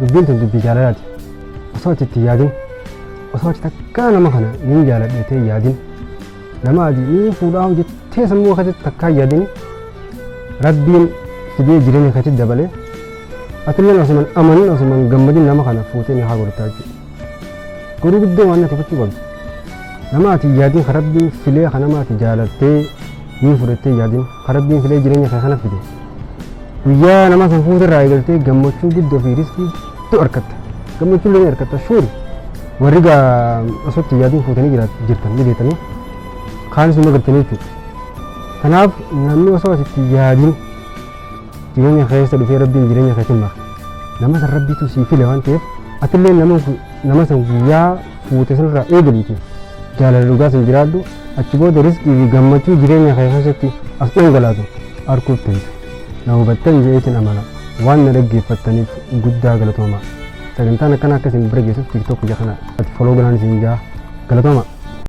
dubbiin tun dubbii jaalalaati osoo itti yaadin osoo achi takkaa nama kana niin jaaladhetee yaadin nama ati niin fuudhaa hojjettee sammuu akkasitti takkaa yaadin rabbiin fidee jireenya akkasitti dabalee atilleen osuman amanin osuman gammadin nama kana fuutee ni haa godhataa jechuudha. Garuu guddoo waan natti gochuu qabdu nama ati yaadin kan rabbiin filee kan nama ati jaalattee niin fudhattee yaadin kan rabbiin filee jireenya isaa kana fide guyyaa nama san fuuterraa eegaltee gammachuu guddoo fi riskii guddoo argatta gammachuu illee argatta shuuri warri gaa osotti yaadin fuutanii jirtan ni beekanii kaanis nu agartanii jechuudha. Kanaaf namni osoo asitti yaadin jireenya keessa dhufee rabbiin jireenya keessa maka nama san rabbiitu sii file waan ta'eef atillee nama san guyyaa fuute sanirraa eegaliiti jaalala dhugaa san jiraadhu achi booda riskii fi gammachuu jireenya keessatti as dhangalaatu arguuf ta'isa. Na hubattan jeetiin amana waan na dhaggeeffattaniif guddaa galatoomaa. Sagantaan akkana akka isin bira geessuuf TikTok kana ati follow godhaan isin jaa galatooma.